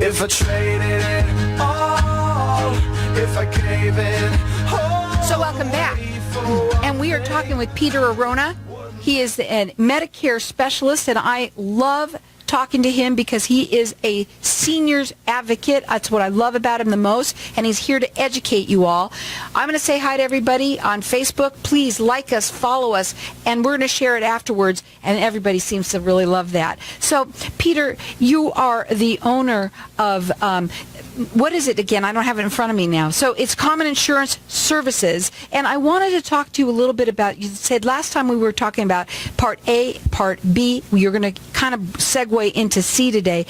If I traded it all, if I gave it all. So welcome back. And we are talking with Peter Arona. He is a Medicare specialist, and I love talking to him because he is a seniors advocate. That's what I love about him the most, and he's here to educate you all. I'm going to say hi to everybody on Facebook. Please like us, follow us, and we're going to share it afterwards, and everybody seems to really love that. So, Peter, you are the owner of, what is it again? I don't have it in front of me now. So it's Common Insurance Services, and I wanted to talk to you a little bit about, you said last time we were talking about Part A, Part B. You're going to kind of segue into C today.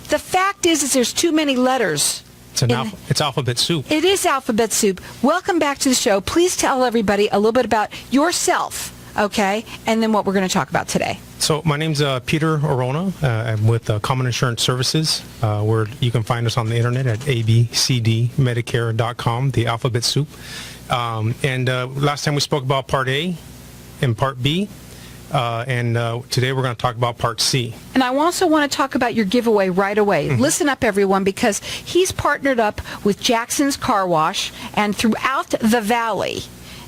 The fact is there's too many letters. It's alphabet soup. It is alphabet soup. Welcome back to the show. Please tell everybody a little bit about yourself, okay, and then what we're going to talk about today. So my name's Peter Arona. I'm with Common Insurance Services, where you can find us on the internet at abcdmedicare.com, the alphabet soup. And last time we spoke about Part A and Part B. And today we're going to talk about Part C. And I also want to talk about your giveaway right away. Mm-hmm. Listen up, everyone, because he's partnered up with Jackson's Car Wash, and throughout the valley,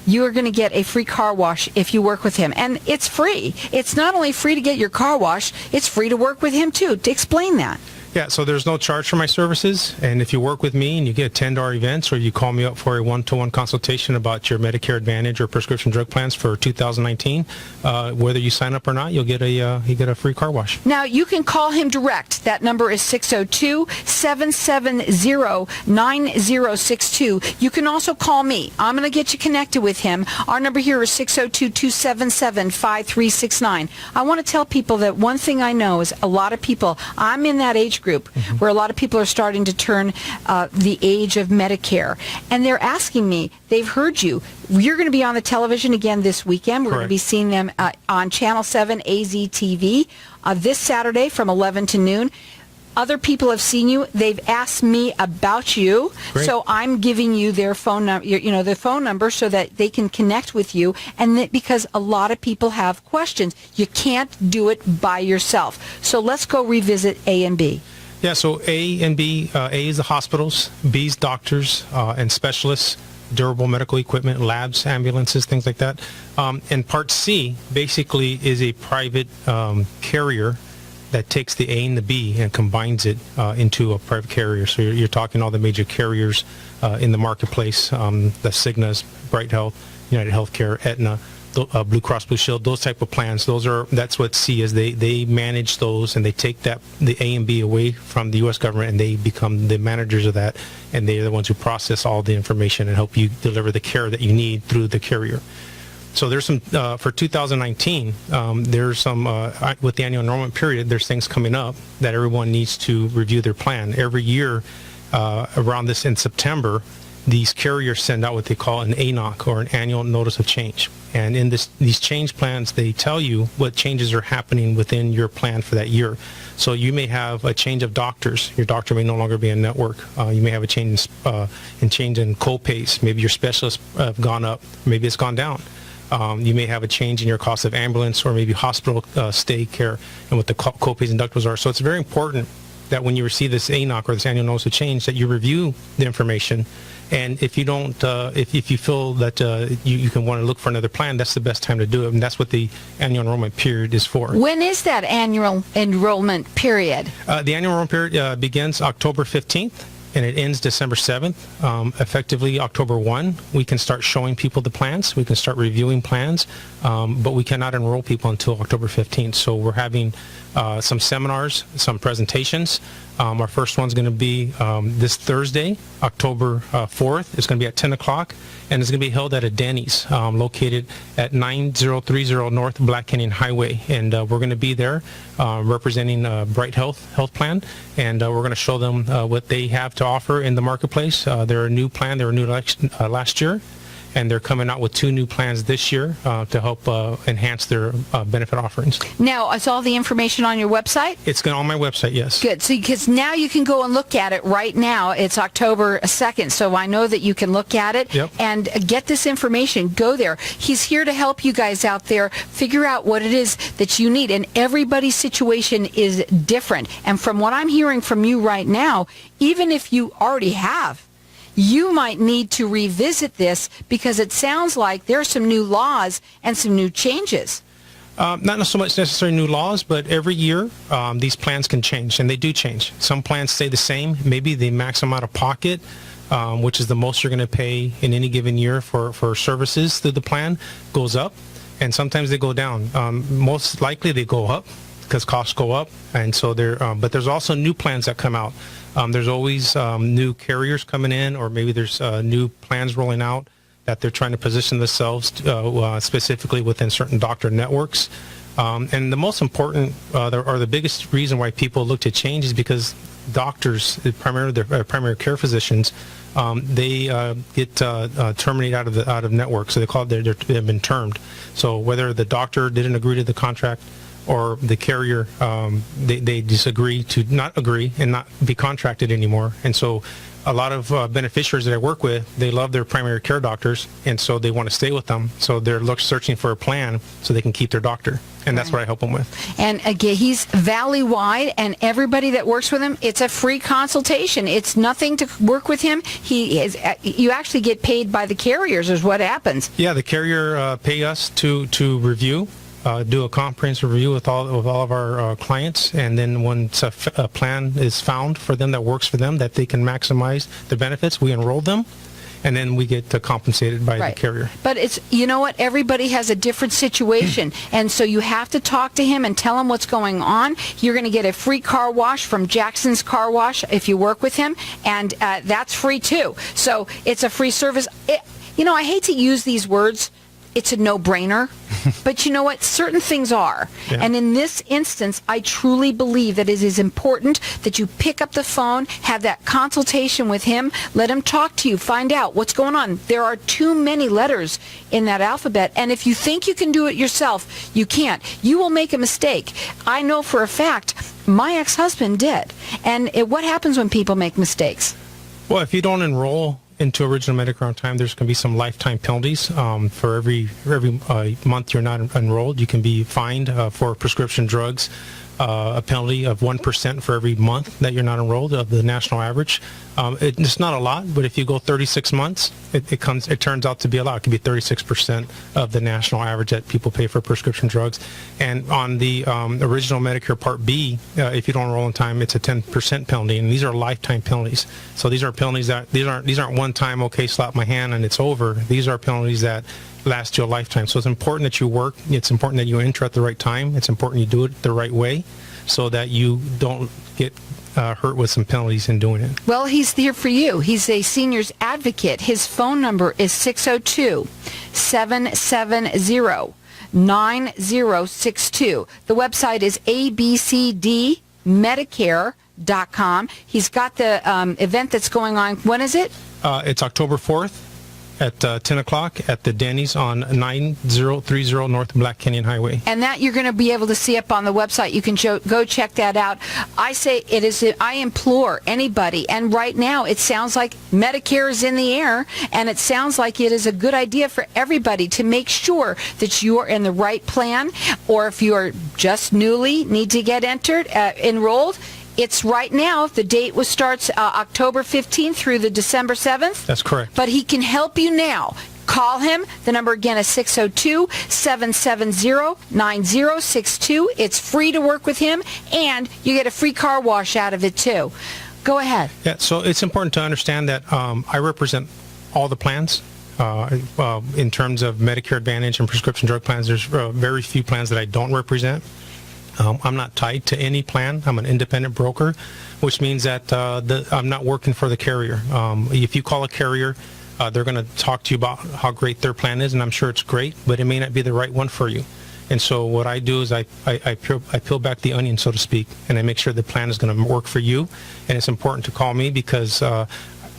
you are going to get a free car wash if you work with him. And it's free. It's not only free to get your car wash, it's free to work with him, too. To explain that. Yeah, so there's no charge for my services, and if you work with me and you get $10 events, or you call me up for a one-to-one consultation about your Medicare Advantage or prescription drug plans for 2019, whether you sign up or not, you get a free car wash. Now, you can call him direct. That number is 602-770-9062. You can also call me. I'm going to get you connected with him. Our number here is 602-277-5369. I want to tell people that one thing I know is a lot of people, I'm in that age group where a lot of people are starting to turn the age of Medicare. And they're asking me, they've heard you. You're going to be on the television again this weekend. We're going to be seeing them on Channel 7 AZTV this Saturday from 11 to noon. Other people have seen you. They've asked me about you. Great. So I'm giving you their phone number, their phone number, so that they can connect with you. And because a lot of people have questions, you can't do it by yourself. So let's go revisit A and B. Yeah, so A and B, A is the hospitals, B is doctors and specialists, durable medical equipment, labs, ambulances, things like that. And Part C basically is a private carrier that takes the A and the B and combines it into a private carrier. So you're talking all the major carriers in the marketplace, the Cignas, Bright Health, United Healthcare, Aetna, Blue Cross Blue Shield, those type of plans. That's what C is. They manage those, and they take the A and B away from the U.S. government, and they become the managers of that, and they're the ones who process all the information and help you deliver the care that you need through the carrier. So there's some, for 2019, there's some, with the annual enrollment period, there's things coming up that everyone needs to review their plan. Every year, around this in September, these carriers send out what they call an ANOC, or an annual notice of change. And in these change plans, they tell you what changes are happening within your plan for that year. So you may have a change of doctors. Your doctor may no longer be in network. You may have a change in co-pays. Maybe your specialists have gone up. Maybe it's gone down. You may have a change in your cost of ambulance or maybe hospital stay care and what the co-pays and deductibles are. So it's very important that when you receive this ANOC or this annual notice of change, that you review the information. And if you don't, if you feel that you can want to look for another plan, that's the best time to do it. And that's what the annual enrollment period is for. When is that annual enrollment period? The annual enrollment period begins October 15th. And it ends December 7th. Effectively, October 1, we can start showing people the plans. We can start reviewing plans, but we cannot enroll people until October 15th. So we're having some seminars, some presentations. Our first one's going to be this Thursday, October 4th. It's going to be at 10 o'clock, and it's going to be held at a Denny's located at 9030 North Black Canyon Highway. And we're going to be there representing Bright Health Plan, and we're going to show them what they have to offer in the marketplace. They're a new plan. They were new last year. and they're coming out with 2 new plans this year to help enhance their benefit offerings. Now, is all the information on your website? It's on my website, yes. Good. So, because now you can go and look at it right now. It's October 2nd, so I know that you can look at it and get this information. Go there. He's here to help you guys out there figure out what it is that you need. And everybody's situation is different. And from what I'm hearing from you right now, even if you already have, you might need to revisit this because it sounds like there are some new laws and some new changes. Not so much necessarily new laws, but every year these plans can change, and they do change. Some plans stay the same. Maybe the maximum out of pocket, which is the most you're going to pay in any given year for services through the plan, goes up, and sometimes they go down. Most likely they go up because costs go up, and so but there's also new plans that come out. There's always new carriers coming in, or maybe there's new plans rolling out that they're trying to position themselves specifically within certain doctor networks. And the most important, or the biggest reason why people look to change is because doctors, primarily their primary care physicians, they get terminated out of network. So they call it, they've been termed. So whether the doctor didn't agree to the contract or the carrier, they disagree to not agree and not be contracted anymore. And so a lot of beneficiaries that I work with, they love their primary care doctors, and so they want to stay with them. So they're searching for a plan so they can keep their doctor. And that's what I help them with. And again, he's valley-wide, and everybody that works with him, it's a free consultation. It's nothing to work with him. You actually get paid by the carriers is what happens. Yeah, the carrier pay us to review. Do a comprehensive review with all of our clients, and then once a plan is found for them that works for them, that they can maximize the benefits, we enroll them, and then we get compensated by the carrier. But it's, you know what, everybody has a different situation, and so you have to talk to him and tell him what's going on. You're going to get a free car wash from Jackson's Car Wash if you work with him, and that's free too. So it's a free service. I hate to use these words. It's a no-brainer. But you know what? Certain things are. Yeah. And in this instance, I truly believe that it is important that you pick up the phone, have that consultation with him, let him talk to you, find out what's going on. There are too many letters in that alphabet. And if you think you can do it yourself, you can't. You will make a mistake. I know for a fact my ex-husband did. And what happens when people make mistakes? Well, if you don't enroll into original Medicare on time, there's going to be some lifetime penalties. For every month you're not enrolled, you can be fined for prescription drugs, a penalty of 1% for every month that you're not enrolled of the national average. It's not a lot, but if you go 36 months, it turns out to be a lot. It can be 36% of the national average that people pay for prescription drugs. And on the original Medicare Part B, if you don't enroll in time, it's a 10% penalty, and these are lifetime penalties. So these are penalties that these aren't one time, okay, slap my hand and it's over. These are penalties that last you a lifetime. So it's important that you work. It's important that you enter at the right time. It's important you do it the right way so that you don't get hurt with some penalties in doing it. Well, he's here for you. He's a seniors advocate. His phone number is 602-770-9062. The website is ABCDmedicare.com. He's got the event that's going on. When is it? It's October 4th. At 10 o'clock at the Denny's on 9030 North Black Canyon Highway. And that you're going to be able to see up on the website. You can go check that out. I say I implore anybody, and right now it sounds like Medicare is in the air, and it sounds like it is a good idea for everybody to make sure that you are in the right plan, or if you are just newly need to get enrolled, it's right now. The date starts October 15th through the December 7th. That's correct. But he can help you now. Call him. The number again is 602-770-9062. It's free to work with him, and you get a free car wash out of it too. Go ahead. Yeah, so it's important to understand that I represent all the plans. In terms of Medicare Advantage and prescription drug plans, there's very few plans that I don't represent. I'm not tied to any plan. I'm an independent broker, which means that I'm not working for the carrier. If you call a carrier, they're going to talk to you about how great their plan is, and I'm sure it's great, but it may not be the right one for you. And so what I do is I peel back the onion, so to speak, and I make sure the plan is going to work for you. And it's important to call me because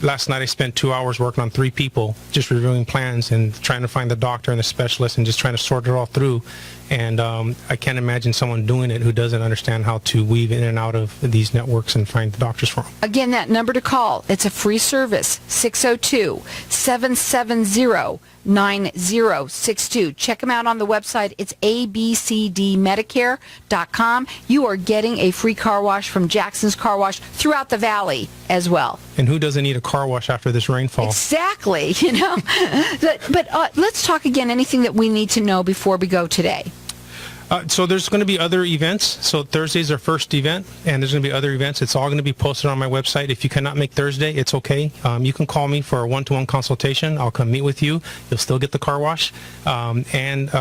last night I spent 2 hours working on 3 people, just reviewing plans and trying to find the doctor and the specialist and just trying to sort it all through. And I can't imagine someone doing it who doesn't understand how to weave in and out of these networks and find the doctors for them. Again, that number to call, it's a free service, 602-770-9062. Check them out on the website. It's abcdmedicare.com. You are getting a free car wash from Jackson's Car Wash throughout the valley as well. And who doesn't need a car wash after this rainfall? Exactly, you know. But let's talk again, anything that we need to know before we go today. So there's going to be other events. So Thursday's our first event, and there's going to be other events. It's all going to be posted on my website. If you cannot make Thursday, it's okay. You can call me for a one-to-one consultation. I'll come meet with you. You'll still get the car wash, and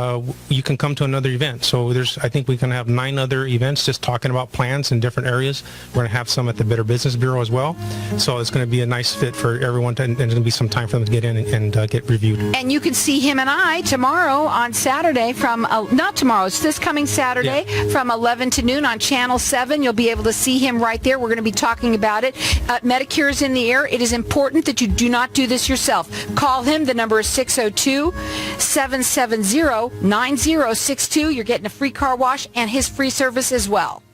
you can come to another event. So I think we're going to have 9 other events just talking about plans in different areas. We're going to have some at the Better Business Bureau as well. So it's going to be a nice fit for everyone, and there's going to be some time for them to get in and get reviewed. And you can see him and I tomorrow on Saturday from, not tomorrow, it's this coming Saturday from 11 to noon on Channel 7. You'll be able to see him right there. We're going to be talking about it. Medicare is in the air. It is important that you do not do this yourself. Call him. The number is 602-770-9062. You're getting a free car wash and his free service as well.